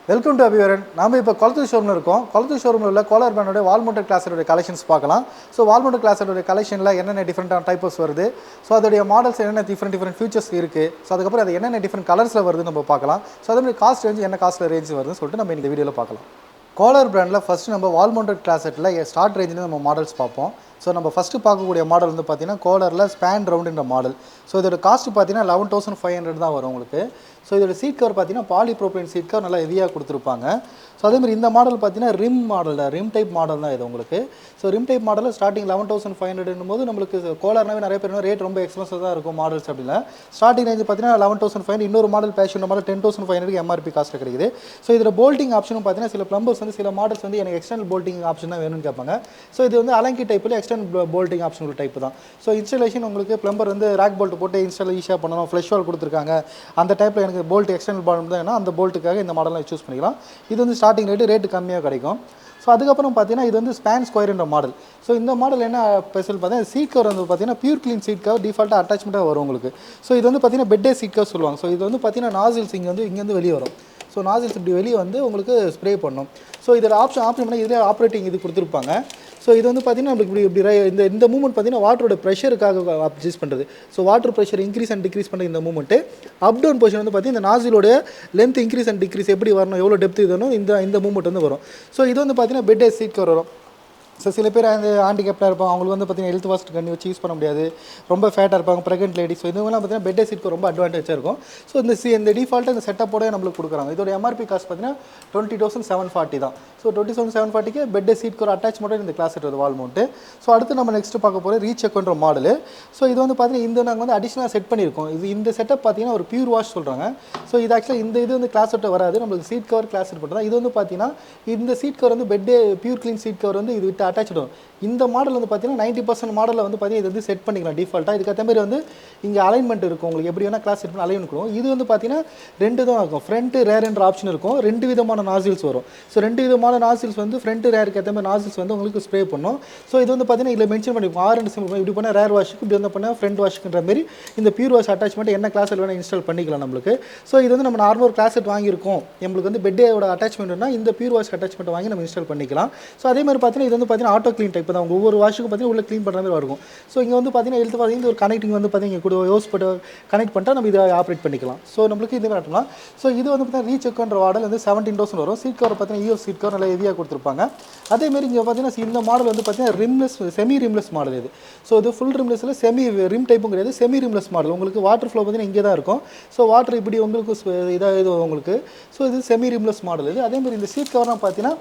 Welcome to அபிவரன். நாம் இப்போ கொளத்தூர் ஷோரூமில் இருக்கோம். கொளத்தூர் ஷோரூமில் உள்ள கோலார் பிராண்டோட வால்மவுண்டட் கிளாஸரோட கலெக்ஷன்ஸ் பார்க்கலாம். ஸோ வால்மவுண்டட் கிளாஸரோட கலெக்ஷனில் என்னென்ன டிஃப்ரெண்டான டைப்ஸ் வருது, ஸோ அதோடைய மாடல்ஸ் என்னென்ன டிஃப்ரெண்ட் ஃபியூச்சர்ஸ் இருக்குது, ஸோ அதுக்கப்புறம் அது என்னென்ன டிஃப்ரெண்ட் கலர்ஸில் வருதுன்னு நம்ம பார்க்கலாம். ஸோ அதே மாதிரி காஸ்ட் ரேஞ்ச் என்ன காஸ்ட்டில் ரேஞ்ச் வருதுன்னு சொல்லிட்டு நம்ம இந்த வீடியோவில் பார்க்கலாம். கோலார் பிராண்டில் ஃபஸ்ட்டு நம்ம வால்மவுண்டட் கிளாஸெட்டில் ஸ்டார்ட் ரேஞ்சில் நம்ம மாடல்ஸ் பார்ப்போம். ஸோ நம்ம ஃபஸ்ட்டு பார்க்கக்கூடிய மாடல் வந்து பார்த்தீங்கன்னா கோலாரில் ஸ்பேன் ரவுண்டுன்ற மாடல். ஸோ இதோட காஸ்ட் பார்த்தீங்கன்னா 11,500 தான் வரும் உங்களுக்கு. ஸோ இதோட சீட் கவர் பார்த்தீங்கன்னா பாலிப்ரோபிளைன் சீட் கவர் நல்லா ஹெவியாக கொடுத்துருப்பாங்க. ஸோ அதேமாதிரி இந்த மாடல் பார்த்தீங்கன்னா ரிம் டைப் மாடல் தான் இது உங்களுக்கு. ஸோ ரிம் டைப் மாடலில் ஸ்டார்டிங் 11,500 போது நம்மளுக்கு கோலார்னாவே நிறைய பேர் ரேட் ரொம்ப எக்ஸ்பென்சிவ் தான் இருக்கும் மாடல்ஸ் அப்படின்னா. ஸ்டார்டிங் ரேஞ்ச் பார்த்தீங்கன்னா 11,500. இன்னொரு மாடல் பேஷன் மாடல் 10,500 எம்ஆர்பி காஸ்ட்டில் கிடைக்குது. ஸோ இதில் போல்ட்டிங் ஆப்ஷனும் பார்த்தீங்கன்னா சில ப்ளம்பர்ஸ் வந்து சில மாடல்ஸ் வந்து எனக்கு எக்ஸ்டர்னல் போல்ட்டிங் ஆப்ஷன் தான் வேணும்னு கேட்பாங்க. ஸோ இது வந்து அலங்கி டைப்பில் எக்ஸ்டர்னல் போல்ட்டிங் ஆப்ஷன் ஒரு டைப் தான். ஸோ இன்ஸ்டாலேஷன் உங்களுக்கு ப்ளம்பர் வந்து ரேக் போல்ட் போட்டு இன்ஸ்டால் ஈஸியாக பண்ணணும், ஃப்ளஷ் வால் கொடுத்துருக்காங்க, அந்த டைப்பில் எனக்கு போல்ட் எக்ஸ்டர்னல் போல்ட் தான் அந்த போல்ட்டுக்காக இந்த மாடலாம் சூஸ் பண்ணிக்கலாம். இது வந்து ஸ்டார்டிங் ரேட்டு கம்மியாக கிடைக்கும். ஸோ அதுக்கப்புறம் பார்த்தீங்கன்னா இது வந்து ஸ்பேன் ஸ்கொயர்ன்ற மாடல். ஸோ இந்த மாடல் என்ன ஸ்பெஷல் பார்த்தீங்கன்னா சீட் கவர் வந்து பார்த்தீங்கன்னா பியூர் க்ளீன் சீட் கவர் டிஃபால்ட்டாக அட்டாச்மெண்ட்டாக வரும் உங்களுக்கு. ஸோ இது வந்து பார்த்தீங்கன்னா பெட்டே சீட் கவர் சொல்லுவாங்க. ஸோ இது வந்து பார்த்தீங்கன்னா நாசில்ஸ் இங்கேருந்து வெளியே வரும். ஸோ நாசில்ஸ் இப்படி வெளியே வந்து உங்களுக்கு ஸ்ப்ரே பண்ணணும். ஸோ இதில் ஆப்ஷன் பண்ணால் இதிலே ஆப்ரேட்டிங் இது கொடுத்துருப்பாங்க. ஸோ இது வந்து பார்த்தீங்கன்னா நம்மளுக்கு இப்படி இந்த மூவ்மெண்ட் பார்த்தீங்கன்னா வாட்டரோட ப்ரெஷருக்காக அட்ஜஸ்ட் பண்ணுறது. So water pressure increase and degrees பண்ணுற இந்த மூவ்மெண்ட்டு. அப் டவுன் பொசிஷன் வந்து பார்த்தீங்கன்னா இந்த நாசிலோடைய லென்த் இன்க்ரீஸ் அண்ட் டிக்ரீஸ் எப்படி வரணும், எவ்வளோ டெப்த் இதனும் இந்த மூவ்மெண்ட் வந்து வரும். ஸோ இது வந்து பார்த்தீங்கன்னா பெட் சீட் கவர் வரும். ஸோ சில பேர் அந்த ஹேண்டிகேப்டாக இருப்பாங்க, அவங்களுக்கு வந்து பார்த்தீங்கன்னா ஹெல்த் வாஸ்ட் கண்ணி வச்சு யூஸ் பண்ண முடியாது, ரொம்ப ஃபேட்டாக இருப்பாங்க, ப்ரெக்னென்ட் லேடிஸ். ஸோ இதுவெல்லாம் பார்த்தீங்கன்னா பெட் சீட்க்கு ரொம்ப அட்வான்டேஜாக இருக்கும். ஸோ இந்த டிஃபால்ட்டாக இந்த செட்டப்போட நம்மளுக்கு கொடுக்குறாங்க. இதோட எம்ஆர்பி காஸ்ட் பார்த்தீங்கன்னா 20,740 தான். ஸோ 20,740க்கு பெட் சீட்க்கு ஒரு அட்டாச்மெண்ட்டோட இந்த கிளாஸ் எடுத்து வால் மவுண்ட்டு. ஸோ அடுத்து நம்ம நெக்ஸ்ட் பார்க்க போகிற ரீசெக்ன்ற மாடல். ஸோ இது வந்து பார்த்தீங்கன்னா இந்த நாங்கள் வந்து அடிஷனலாக செட் பண்ணியிருக்கோம். இந்த செட்டப் பார்த்தீங்கன்னா ஒரு பியூர் வாஷ் சொல்கிறாங்க. ஸோ இது ஆக்சுவலாக இது வந்து கிளாஸ் செட்டை வராது, நம்மளுக்கு சீட் கவர் கிளாஸ் செட் பண்ணுறது. இது வந்து பார்த்தீங்கன்னா இந்த சீட் கவர் வந்து பெட்டே பியூர் க்ளீன் சீட் கவர் வந்து இது விட்டு அட்டாச் வரும். இந்த மாடல் வந்து பார்த்தீங்கன்னா 90% மாடலில் வந்து பார்த்தீங்கன்னா இது வந்து செட் பண்ணிக்கலாம் டிஃபால்ட்டாக. இதுக்கேற்ற மாதிரி வந்து இங்கே அலைன்மெண்ட் இருக்கும், உங்களுக்கு எப்படி வேணால் கிளாஸ் செட் பண்ணி அலைன் கொடுக்கும். இது வந்து பார்த்தீங்கன்னா ரெண்டு தான் இருக்கும், ஃப்ரண்ட்டு ரேர்ன்ற ஆப்ஷன் இருக்கும். 2 விதமான நாசில்ஸ் வரும். ஸோ 2 விதமான நாசில்ஸ் வந்து ஃப்ரண்ட்டு ரேருக்கு ஏற்ற மாதிரி நாசில்ஸ் வந்து உங்களுக்கு ஸ்ப்ரே பண்ணும். ஸோ இது வந்து பார்த்தீங்கன்னா இதில் மென்ஷன் பண்ணிருக்கும் R2 சிம்பிள் இப்படி பண்ணால் ரேர் வாஷுக்கு, இப்படி வந்து பண்ணால் ஃப்ரண்ட் வாஷுக்குன்ற மாதிரி இந்த பியூர் வாஷ் அட்டாச்மெண்ட் என்ன கிளாஸில் வேணால் இன்ஸ்டால் பண்ணிக்கலாம் நம்மளுக்கு. ஸோ இது வந்து நம்ம நார்மல் கிளாஸ் செட் வாங்கியிருக்கோம், நம்மளுக்கு வந்து பெட்டோட அட்டாச்மெண்ட்னா இந்த பியூர் வாஷ் அட்டாச்மெண்ட் வாங்கி நம்ம இன்ஸ்டால் பண்ணிக்கலாம். ஸோ அதே மாதிரி பார்த்தீங்கன்னா இது வந்து பார்த்தீங்கன்னா ஆட்டோ க்ளீன் டைப் தான். ஒவ்வொரு வாஷுக்கும் பார்த்தீங்கன்னா உள்ள க்ளீன் பண்ணுற மாதிரி இருக்கும். ஸோ இங்கே வந்து பார்த்தீங்கன்னா எழுத்து பார்த்தீங்கன்னா ஒரு கனெக்டிங் வந்து பார்த்தீங்கன்னா கூட யோஸ் போட்டு கனெக்ட் பண்ணிட்டா நம்ம இதை ஆப்ரேட் பண்ணிக்கலாம். ஸோ நம்மளுக்கு இது காட்டலாம். ஸோ இது வந்து பார்த்தீங்கன்னா ரீசெக்ன்ற மாடல் வந்து 17,000 வரும். சீட் கவர் பார்த்தீங்கன்னா EF சீட் கவர் நல்லா ஹெவியாக கொடுத்துருப்பாங்க. அதேமாரி இங்கே பார்த்தீங்கன்னா இந்த மாடல் வந்து பார்த்தீங்கன்னா ரிம்லெஸ் செமி ரிம்லெஸ் மாடல் இது. ஸோ இது ஃபுல் ரிம்லெஸில் செமி ரிம் டைப்பும் கிடையாது, செமி ரிம்லெஸ் மாடல். உங்களுக்கு வாட்டர் ஃப்ளோ பார்த்தீங்கன்னா இங்கே தான் இருக்கும். ஸோ வாட்டர் இப்படி உங்களுக்கு இதாக இது உங்களுக்கு. ஸோ இது செமி ரிம்லெஸ் மாடல் இது. அதேமாதிரி இந்த சீட் கவர்லாம் பார்த்தீங்கன்னா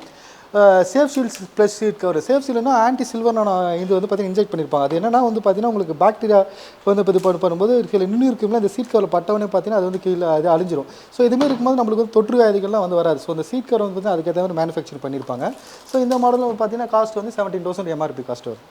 safe shields plus seat cover. Safe ஷீல்டுனா ஆன்டி சில்வர்னா இது வந்து பார்த்தீங்கன்னா இன்ஜெக்ட் பண்ணியிருப்பாங்க. அது என்னன்னா வந்து பார்த்தீங்கன்னா உங்களுக்கு பாக்டீரியா வந்து இது பண்ணும்போது சில இருக்கும்ல இந்த சீட் கவரில் பட்டவனே பார்த்தீங்கன்னா அது வந்து கீழே அது அழிஞ்சிரும். ஸோ இதுமாரி இருக்கும்போது நம்மளுக்கு வந்து தொற்று வியாதிகள்லாம் வந்து வராது. ஸோ அந்த சீட் கவர் வந்து பார்த்தீங்கன்னா அதுக்கேற்ற மாதிரி மேனுஃபேக்சர் பண்ணியிருப்பாங்க. ஸோ இந்த மாடலில் பார்த்தீங்கன்னா காஸ்ட் வந்து 17,000 எம்ஆர்பி காஸ்ட் வரும்.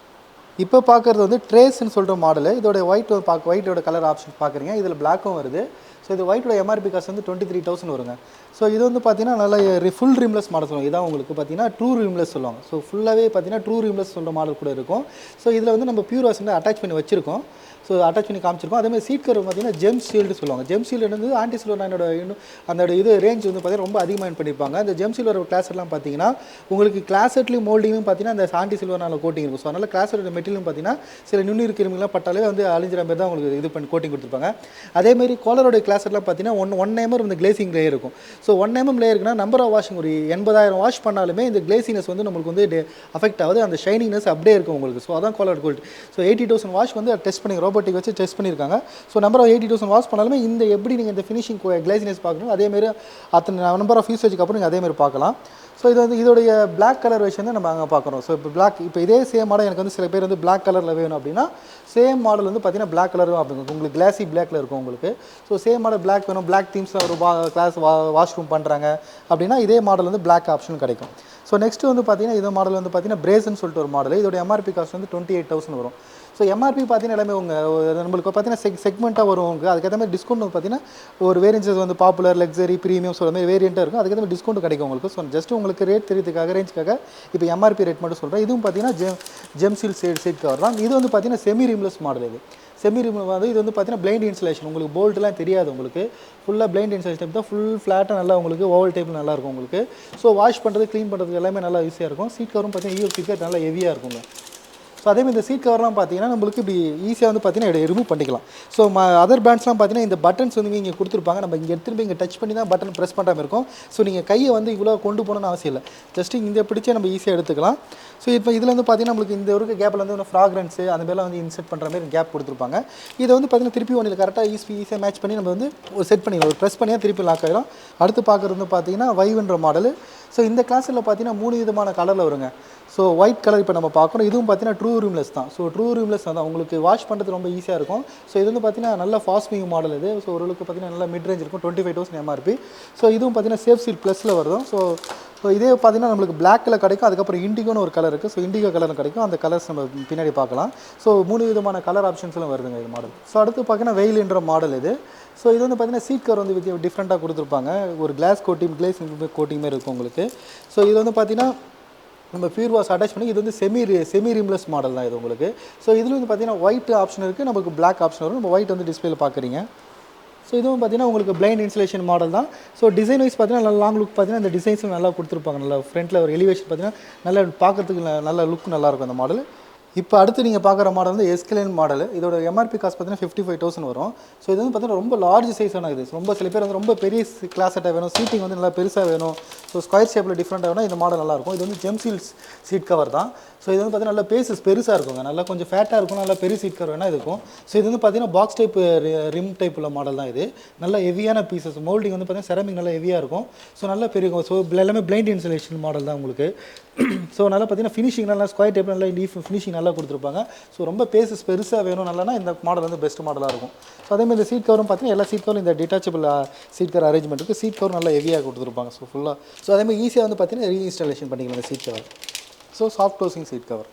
இப்போ பார்க்குறது வந்து ட்ரேஸ்ன்னு சொல்கிற மாடல். இதோட ஒயிட்டோட கலர் ஆப்ஷன் பார்க்குறீங்க, இதில் பிளாக்கும் வருது. ஸோ இது ஒயிட்டோட எம்ஆர்பி காஸ்ட் வந்து 23,000 வருங்க. ஸோ இது வந்து பார்த்தீங்கன்னா நல்லா ஃபுல் ரிம்லெஸ் மாடல் சொல்லுவாங்க. இதான் உங்களுக்கு பார்த்தீங்கன்னா ட்ரூ ரிம்லெஸ் சொல்லுவாங்க. ஸோ ஃபுல்லாகவே பார்த்தீங்கன்னா ட்ரூ ரிம்லெஸ் சொல்கிற மாடல் கூட இருக்கும். ஸோ இதில் வந்து நம்ம பியூர் வாஷ் வந்து அட்டாச் பண்ணி வச்சிருக்கோம். ஸோ அட்டாச் பண்ணி காமிச்சிருக்கோம். அதேமாதிரி சீட் கவர் பார்த்தீங்கன்னா ஜெம் ஷீல்டு சொல்லுவாங்க. ஜெம் ஷீல்டு வந்து ஆன்டி சில்வர் அந்த இது ரேஞ்ச் வந்து பார்த்தீங்கன்னா ரொம்ப அதிகமாக பண்ணியிருப்பாங்க. அந்த ஜெம் சில்வர் கிளாஸெட்லாம் பார்த்தீங்கன்னா உங்களுக்கு கிளாஸெட்லையும் மோல்டிங்கும் பார்த்தீங்கன்னா அந்த ஆன்டி சில்வர்னால கோட்டிங் இருக்கும். ஸோ அதனால் கிளாஸெட் மெட்டீரியலும் பார்த்தீங்கன்னா சில நுண்ணுயிர் கிருமிகள்லாம் பட்டாலே வந்து அழிஞ்சிற மாதிரி தான் உங்களுக்கு இது பண்ணி கோட்டிங் கொடுத்துருப்பாங்க. அதேமாதிரி கோலரோட கிளாஸெட்லாம் பார்த்தீங்கன்னா 1 mm இந்த கிளேசிங் லேயர் இருக்கும். ஸோ 1 mm லேயருக்குன்னா நம்பர் ஆஃப் வாஷிங் ஒரு 80,000 வாஷ் பண்ணாலுமே இந்த கிளேசினஸ் வந்து நம்மளுக்கு வந்து அஃபெக்ட் ஆகுது, அந்த ஷைனிங்னஸ் அப்படியே இருக்கும் உங்களுக்கு. ஸோ அதான் கோலர் கோல்டு. ஸோ 80,000 வாஷ் வந்து டெஸ்ட் பண்ணி ரோபோட்டிக் வச்சு டெஸ்ட் பண்ணியிருக்காங்க. ஸோ நம்பர் ஆஃப் 80,000 வாஷ் பண்ணாலுமே இந்த எப்படி நீங்கள் இந்த ஃபினிஷிங் கிளேசினஸ் பார்க்கணும், அதேமாரி அத்தனை நம்பர் ஆஃப் யூசேஜுக்கு அப்புறம் நீங்கள் அதேமாதிரி பார்க்கலாம். ஸோ இது வந்து இதோடைய பிளாக் கலர் வெர்ஷன் தான் நம்ம அங்கே பார்க்குறோம். ஸோ இப்போ இதே சேம் மாடல் எனக்கு வந்து சில பேர் வந்து பிளாக் கலரில் வேணும் அப்படின்னா சேம் மாடல் வந்து பார்த்தீங்கன்னா பிளாக் கலரும் அப்படிங்க உங்களுக்கு கிளாசி பிளாக்ல இருக்கும் உங்களுக்கு. ஸோ சேம் மாடல் பிளாக் வேணும், பிளாக் தீம்ஸில் ஒரு கிளாஸ் வாஷ்ரூம் பண்ணுறாங்க அப்படின்னா இதே மாடல் வந்து பிளாக் ஆப்ஷன் கிடைக்கும். ஸோ நெக்ஸ்ட்டு வந்து பார்த்தீங்கன்னா இந்த மாடல் வந்து பார்த்தீங்கன்னா பிரேஸ்ன்னு சொல்லிட்டு ஒரு மாடல். இதோட எம்ஆர்பி காஸ்ட் வந்து 28,000 வரும். ஸோ எம்ஆர்பி பார்த்தீங்கன்னா எல்லாமே நம்மளுக்கு பார்த்தீங்கன்னா செக்மெண்ட்டாக வரும் உங்களுக்கு. அதுக்கேற்ற மாதிரி டிஸ்கவுண்ட் வந்து பார்த்தீங்கன்னா ஒரு வேரியன்ஸஸ் வந்து பாப்புலர், லக்ஸரி, ப்ரீமியம் சொல்கிற மாதிரி வேரியண்ட்டாக இருக்கும். அதுக்கேற்ற மாதிரி டிஸ்கவுண்ட் கிடைக்கும் உங்களுக்கு. ஸோ ஜஸ்ட் உங்களுக்கு ரேட் தெரியறதுக்காக ரேஞ்சுக்காக இப்போ எம்ஆர்பி ரேட் மட்டும் சொல்கிறேன். இதுவும் பார்த்தீங்கன்னா ஜெம் சீல் சீட் கவர் தான். இது வந்து பார்த்தீங்கன்னா செமி ரிம்லெஸ் மாடல். இது செமி ரிம் வந்து இது வந்து பார்த்தீங்கன்னா பிளைண்ட் இன்சுலேஷன், உங்களுக்கு போல்ட்லாம் தெரியாது உங்களுக்கு, ஃபுல்லாக பிளைண்ட் இன்சுலேஷன் டைப் தான், ஃபுல் ஃப்ளாட்டாக நல்லா உங்களுக்கு ஓவல் டைப்பில் நல்லாயிருக்கும் உங்களுக்கு. ஸோ வாஷ் பண்ணுறது க்ளீன் பண்ணுறதுக்கு எல்லாமே நல்லா ஈஸியாக இருக்கும். சீட் கவரும் பார்த்தீங்கன்னா யூஎஃப் சீட் கவர் நல்லா ஹெவியாக இருக்குங்க. ஸோ அதேமாதிரி இந்த சீட் கவர்லாம் பார்த்தீங்கன்னா நம்மளுக்கு இப்படி ஈஸியாக வந்து பார்த்தீங்கன்னா ரிமூவ் பண்ணிக்கலாம். ஸோ அதர் பிராண்ட்ஸ்லாம் பார்த்தீங்கன்னா இந்த பட்டன்ஸ் வந்து இங்கே கொடுத்துருப்பாங்க, நம்ம இங்கே எடுத்துகிட்டு போய் இங்கே டச் பண்ணி தான் பட்டன் ப்ரெஸ் பண்ணுற மாதிரி இருக்கும். ஸோ நீங்கள் கையை வந்து இவ்வளோ கொண்டு போகணும்னு அவசியம் இல்லை, ஜஸ்ட் இங்கே பிடிச்சே நம்ம ஈஸியாக எடுத்துக்கலாம். ஸோ இப்போ இதில் வந்து பார்த்தீங்கன்னா நம்மளுக்கு இந்த ஒரு கேப்பில் வந்து ஒரு ஃப்ராக்ரன்ஸு அந்த மாதிரிலாம் வந்து இன்செர்ட் பண்ணுற மாதிரி கேப் கொடுத்துருப்பாங்க. இதை வந்து பார்த்தீங்கன்னா திருப்பி ஒன்றில் கரெக்டாக ஈஸியாக மேட்ச் பண்ணி நம்ம வந்து ஒரு செட் பண்ணிக்கலாம், ஒரு ப்ரெஸ் பண்ணியாக திருப்பி லாக் ஆகிடும். அடுத்து பார்க்குறது வந்து பார்த்தீங்கன்னா வைவ்ன்ற மாடல். ஸோ இந்த கிளாஸில் பார்த்தீங்கன்னா 3 விதமான கலரில் வருங்க. ஸோ ஒயிட் கலர் இப்போ நம்ம பார்க்குறோம், இதுவும் பார்த்தீங்கன்னா ட்ரூ ரிம்லெஸ் தான். ஸோ ட்ரூ ரிம்லெஸ் தான் உங்களுக்கு வாஷ் பண்ணுறது ரொம்ப ஈஸியாக இருக்கும். ஸோ இது வந்து பார்த்தீங்கன்னா நல்ல ஃபாஸ்ட் மூவிங் மாடல் இது. ஸோ ஓரளவுக்கு பார்த்தீங்கன்னா நல்ல மிட் ரேஞ்ச் இருக்கும், 25,000 MRP. ஸோ இதுவும் பார்த்தீங்கன்னா சேஃப் சீல் ப்ளஸில் வரும். ஸோ இதே பார்த்தீங்கன்னா நம்மளுக்கு பிளாக்கில் கிடைக்கும், அதுக்கப்புறம் இண்டிகோன்னு ஒரு கலர் இருக்குது. ஸோ இண்டிகோ கலர் கிடைக்கும், அந்த கலர்ஸ் நம்ம பின்னாடி பார்க்கலாம். ஸோ 3 விதமான கலர் ஆப்ஷன்ஸ்லாம் வருதுங்க இது மாடல். ஸோ அடுத்து பார்த்தீங்கன்னா வெயில்ன்ற மாடல் இது. ஸோ இது வந்து பார்த்தீங்கன்னா சீட் கவர் வந்து டிஃப்ரெண்ட்டாக கொடுத்துருப்பாங்க, ஒரு கிளாஸ் கோட்டிங் மாதிரி இருக்கும் உங்களுக்கு. ஸோ இது வந்து பார்த்தீங்கன்னா நம்ம பியூர் வாஷ் அட்டாச் பண்ணி, இது வந்து செமி ரிம்லெஸ் மாடல் தான் இது உங்களுக்கு. ஸோ இதில் வந்து பார்த்தீங்கன்னா ஒயிட் ஆப்ஷன் இருக்குது, நமக்கு பிளாக் ஆப்ஷன் வரும். நம்ம ஒயிட் வந்து டிஸ்பிளேல பார்க்குறீங்க. ஸோ இதுவும் பார்த்தீங்கன்னா உங்களுக்கு பிளைண்ட் இன்சுலேஷன் மாடல் தான். ஸோ டிசைன் வைஸ் பார்த்தீங்கன்னா நல்லா லாங் லுக் பார்த்தீங்கன்னா இந்த டிசைன்ஸும் நல்லா கொடுத்துருப்பாங்க. நல்லா ஃப்ரண்ட்டில் ஒரு எலிவேஷன் பார்த்தீங்கன்னா நல்லா பார்க்குறதுக்கு நல்ல லுக் நல்லாயிருக்கும் அந்த மாடல். இப்போ அடுத்து நீங்கள் பார்க்குற மாடல் வந்து எஸ்கலேன் மாடல். இதோட எம்ஆர்பி காஸ்ட் பார்த்தீங்கன்னா 55,000 வரும். ஸோ இது வந்து பார்த்தீங்கன்னா ரொம்ப லார்ஜ் சைஸான இது. ரொம்ப சில பேர் வந்து ரொம்ப பெரிய கிளாஸ் செட்டாக வேணும், சீட்டிங் வந்து நல்லா பெருசாக வேணும், ஸோ ஸ்கொயர் ஷேப்பில் டிஃப்ரெண்ட்டாக வேணும், இந்த மாடல் நல்லாயிருக்கும். இது வந்து ஜெம் சீல்ஸ் சீட் கவர் தான். ஸோ இது வந்து பார்த்தீங்கன்னா நல்லா பேசஸ் பெருசாக இருக்குங்க, நல்லா கொஞ்சம் ஃபேட்டாக இருக்கும், நல்லா பெரிய சீட் கவர் வேணால் இருக்கும். ஸோ இது வந்து பார்த்தீங்கன்னா பாக்ஸ் டைப் ரிம் டைப் உள்ள மாடல் தான் இது. நல்ல ஹெவியான பீசஸ், மோல்டிங் வந்து பார்த்தீங்கன்னா செராமிக் நல்லா ஹெவியாக இருக்கும். ஸோ நல்லா பெரிய, ஸோ எல்லாமே பிளைண்ட் இன்சுலேஷன் மாடல் தான் உங்களுக்கு. ஸோ நல்லா பார்த்தீங்கன்னா ஃபினிஷிங் நல்லா ஸ்கொயர் டைப் நல்லா ஃபினிஷிங் நல்லா கொடுத்துருப்பாங்க. ஸோ ரொம்ப பேசஸ் பெருசாக வேணும் நல்லானா இந்த மாடல் வந்து பெஸ்ட் மாடலாக இருக்கும். ஸோ அதேமாதிரி இந்த சீட் கவரும் பார்த்தீங்கன்னா எல்லா சீட் கவரும் இந்த டிட்டாச்சபிள் சீட் கவர் அரேஞ்ச்மெண்ட் இருக்குது. சீட் கவர் நல்லா ஹெவியாக கொடுத்துருப்பாங்க. ஸோ ஃபுல்லாக ஸோ அதேமாதிரி ஈஸியாக வந்து பார்த்தீங்கன்னா ரீஇன்ஸ்டாலேஷன் பண்ணிக்கலாம் இந்த seat cover. So soft closing seat cover.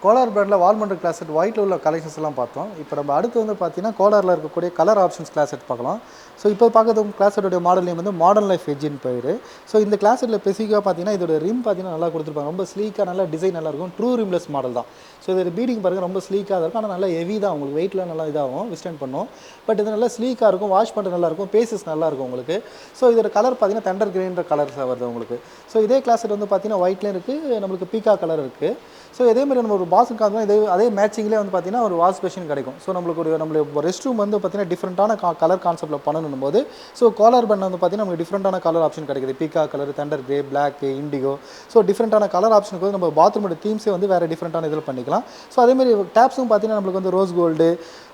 கோலார் பிராண்டில் வால்மண்ட் கிளாஸ் செட் ஒயிட்டில் உள்ள கலெக்ஷன்ஸ் எல்லாம் பார்த்தோம். இப்போ நம்ம அடுத்து வந்து பார்த்தீங்கன்னா கோலாரில் இருக்கக்கூடிய கலர் ஆப்ஷன்ஸ் கிளாஸ் செட் பார்க்கலாம். ஸோ இப்போ பார்க்குறது கிளாஸ் செட்டோடைய மாடல் நேம் வந்து மாடர்ன் லைஃப் எட்ஜின் பேர். ஸோ இந்த கிளாஸ் செட்டில் ஸ்பெசிஃபிக்காக பார்த்தீங்கன்னா இதோட ரிம் பார்த்தீங்கன்னா நல்லா கொடுத்துருப்பாங்க, ரொம்ப ஸ்லீக்காக நல்லா டிசைன் நல்லா இருக்கும், ட்ரூ ரிம்லெஸ் மாடல் தான். ஸோ இதோட பீடிங் பாருங்கள் ரொம்ப ஸ்லீக்காக இருக்கும், ஆனால் நல்லா ஹெவி தான், உங்களுக்கு வெயிட்லாம் நல்லா இதாகும் விஸ்டர்ன் பண்ணும். பட் இது நல்லா ஸ்லீக்காக இருக்கும், வாஷ் பண்ணுறது நல்லாயிருக்கும், பேசஸ் நல்லாயிருக்கும் உங்களுக்கு. ஸோ இதோட கலர் பார்த்தீங்கன்னா தண்டர் கிரீன்ற கலர்ஸாக வருது உங்களுக்கு. ஸோ இதே கிளாஸ் செட் வந்து பார்த்தீங்கன்னா ஒயிட்லேயும் இருக்குது, நம்மளுக்கு பீக்கா கலர் இருக்குது. ஸோ இதேமாதிரி நம்ம ஒரு பாத்ரூம் காமினா அதே மேட்சிங்லேயே வந்து பார்த்தீங்கன்னா ஒரு வாஷ் பேஷன் கிடைக்கும். ஸோ நம்மளுக்கு ரெஸ்ட் ரூம் வந்து பார்த்தீங்கன்னா டிஃப்ரெண்ட்டான கலர் கான்செப்ட்டில் பண்ணணும் போது ஸோ கோலார் பண்ண வந்து பார்த்தீங்கன்னா நமக்கு டிஃப்ரெண்ட்டான கலர் ஆப்ஷன் கிடைக்குது, பீக்கா colour, thunder grey, black, indigo. So டிஃப்ரெண்ட்டான கலர் ஆப்ஷனுக்கு வந்து நம்ம பாத்ரூமோட தீம்ஸே வந்து வேறு டிஃப்ரெண்ட்டான இதில் பண்ணிக்கலாம். ஸோ அதேமாதிரி டேப்ஸும் பார்த்தீங்கன்னா நம்மளுக்கு வந்து rose gold,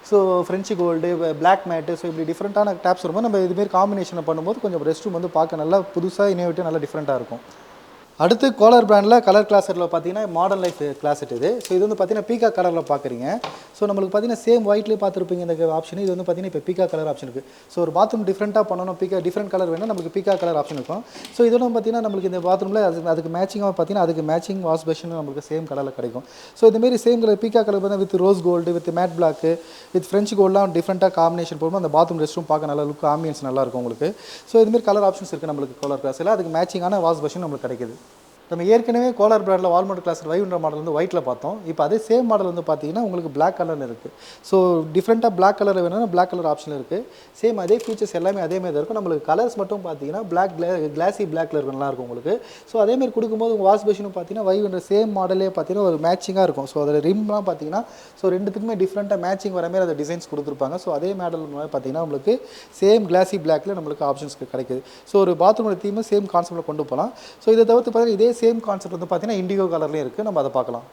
so French gold, black matte, so இப்படி டிஃப்ரெண்ட்டான டேப்ஸ் வரும்போது நம்ம இதுமாரி காம்பினேஷன் பண்ணும்போது கொஞ்சம் ரெஸ்ட் ரூம் வந்து பார்க்க நல்லா புதுசாக இன்னோவேட்டிவ் நல்லா டிஃப்ரெண்ட்டாக இருக்கும். அடுத்து கோலார் பிராண்டில் கலர் கிளாஸ் செட்டில் பார்த்தீங்கன்னா மாடர்ன் லைஃப் கிளாஸ் செட் இது. ஸோ இது வந்து பார்த்தீங்கன்னா பீக்கா கலரில் பார்க்குறீங்க. ஸோ நம்மளுக்கு பார்த்தீங்கன்னா சேம் ஒயிட்லேயே பார்த்துருப்பீங்க இந்த ஆப்ஷன். இது வந்து பார்த்தீங்கன்னா இப்போ பீக்கா கலர் ஆப்ஷன் இருக்குது. ஸோ ஒரு பாத்ரூம் டிஃப்ரெண்ட்டாக பண்ணணும், டிஃப்ரெண்ட் கலர் வேணும், நம்மளுக்கு பீக்கா கலர் ஆப்ஷன் இருக்கும். ஸோ இதோட பார்த்தீங்கன்னா நம்மளுக்கு இந்த பாத்ரூமில் அதுக்கு மேட்சிங்காக பார்த்தீங்கன்னா அதுக்கு மேட்சிங் வாஷ் பேஷன் நம்மளுக்கு சேம் கலரில் கிடைக்கும். ஸோ இதுமாரி சேம் கலர் பீக்கா கலர் பார்த்தீங்கன்னா with rose gold, with matte black, with French கோல்டெலாம் டிஃப்ரெண்ட்டாக காம்பினேஷன் போடும்போது அந்த பாத்ரூம் ரெஸ்ட் ரூம் பார்க்க நல்லா லுக் ஆம்பியன்ஸ் நல்லாயிருக்கும் உங்களுக்கு. ஸோ இதுமாரி கலர் ஆப்ஷன்ஸ் இருக்குது நம்மளுக்கு கோலார் கிளாஸில். அதுக்கு மேட்சிங்கான வாஷ் பேஷன் நம்மளுக்கு கிடைக்குது. நம்ம ஏற்கனவே கோலார் பிராண்டில் வால்மண்ட் கிளாஸ் வைவ்ன்ற மாடல் வந்து ஒயிட்டில் பார்த்தோம். இப்போ அதே சேம் மாடல் வந்து பார்த்தீங்கன்னா உங்களுக்கு பிளாக் கலரில் இருக்குது. ஸோ டிஃப்ரெண்ட்டாக பிளாக் கலரில் வேணும்னா பிளாக் கலர் ஆப்ஷன் இருக்குது. சேம் அதே ஃபீச்சர்ஸ் எல்லாமே அதேமாதிரி தான் இருக்கும். நம்மளுக்கு கலர்ஸ் மட்டும் பார்த்தீங்கன்னா கிளாசி பிளாக்ல இருக்கும், நல்லாயிருக்கும் உங்களுக்கு. ஸோ அதேமாதிரி கொடுக்கும்போது உங்கள் வாஷ் பேஷனும் பார்த்தீங்கன்னா வைவ்ன்ற சேம் மாடலே பார்த்தீங்கன்னா ஒரு மேட்சிங்காக இருக்கும். ஸோ அதில் ரிம்லாம் பார்த்தீங்கன்னா ஸோ ரெண்டுத்துக்குமே டிஃப்ரெண்ட்டாக மேட்சிங் வர மாதிரி அதை டிசைன்ஸ் கொடுத்துருப்பாங்க. ஸோ அதே மாடல் பார்த்தீங்கன்னா நம்மளுக்கு சேம் கிளாசி பிளாக்ல நம்மளுக்கு ஆப்ஷன்ஸ் கிடைக்குது. ஸோ ஒரு பாத்ரூமோட தீமை சேம் கான்செப்ட்டில் கொண்டு போகலாம். ஸோ இதை தவிர்த்து பார்த்தீங்கன்னா இதே சேம் கான்செப்ட் வந்து பார்த்தீங்கன்னா இண்டிகோ கலர்லேயும் இருக்குது, நம்ம அதை பார்க்கலாம்.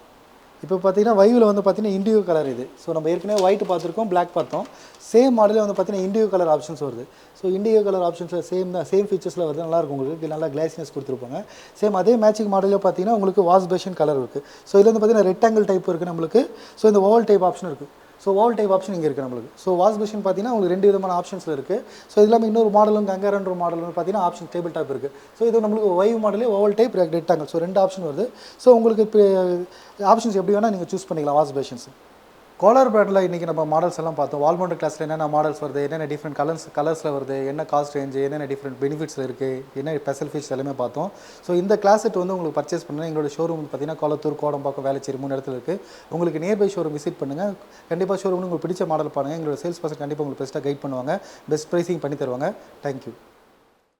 இப்போ பார்த்தீங்கன்னா வைவில் வந்து பார்த்தீங்கன்னா இண்டிகோ கலர் இது. ஸோ நம்ம ஏற்கனவே ஒயிட் பார்த்துருக்கோம், பிளாக் பார்த்தோம். சேம் மாடலே வந்து பார்த்தீங்கன்னா இண்டிகோ கலர் ஆப்ஷன்ஸ் வருது. ஸோ இண்டிகோ கலர் ஆப்ஷன்ஸில் சேம் ஃபீச்சர்ஸில் வருது, நல்லாயிருக்கும் உங்களுக்கு, நல்லா கிளாசினஸ் கொடுத்துருப்பாங்க. சேம் அதே மேட்சிங் மாடலில் பார்த்தீங்கன்னா உங்களுக்கு வாஷ் பேஷன் கலர் இருக்குது. ஸோ இதில் வந்து பார்த்தீங்கன்னா ரெக்டாங்கிள் டைப் இருக்குது நம்மளுக்கு. ஸோ இந்த ஓவல் டைப் ஆப்ஷன் இருக்குது. ஸோ ஓவல் டைப் ஆப்ஷன் இங்கே இருக்குது நம்மளுக்கு. ஸோ வாஷ் பேஷன் பார்த்தீங்கன்னா உங்களுக்கு 2 விதமான ஆப்ஷன்ஸில் இருக்குது. ஸோ இது இல்லாமல் இன்னொரு மாடலும் கங்கரன்ற மாடல் வந்து பார்த்தீங்கன்னா ஆப்ஷன் டேபிள் டாப் இருக்குது. ஸோ இது நம்மளுக்கு வைவ் மாடலே oval type rectangle. So 2 option வருது. ஸோ உங்களுக்கு இப்போ ஆப்ஷன்ஸ் எப்படி வேணால் நீங்கள் சூஸ் பண்ணிக்கலாம் வாஷ் பேஷன்ஸ். கோலார் பிராண்டில் இன்றைக்கி நம்ம மாடல்ஸ் எல்லாம் பார்த்தோம். வால் மவுண்டட் கிளாஸில் என்னென்ன மாடல்ஸ் வருது, என்னென்ன டிஃப்ரெண்ட் கலர்ஸில் வருது, என்ன காஸ்ட் ரேஞ்சு, என்னென்ன டிஃப்ரெண்ட் பெனிஃபிட்ஸில் இருக்குது, என்ன ஸ்பெஷல் ஃபீச்சர்ஸ் எல்லாமே பார்த்தோம். ஸோ இந்த கிளாஸ் செட் வந்து உங்களுக்கு பர்ச்சேஸ் பண்ணால் எங்களோட ஷோரூம் பார்த்தீங்கன்னா கோலத்தூர், கோடம்பாக்கம், வேளச்சேரி 3 இடத்துல இருக்குது. உங்களுக்கு நியர்பை ஷோரூம் விசிட் பண்ணுங்கள். கண்டிப்பாக ஷோரூம் உங்களுக்கு பிடிச்ச மாடல் பாருங்கள். எங்களோட சேல்ஸ் பர்சன் கண்டிப்பாக உங்களுக்கு பெஸ்ட்டாக கைட் பண்ணுவாங்க, பெஸ்ட் ப்ரைஸிங் பண்ணி தருவாங்க. தேங்க்யூ.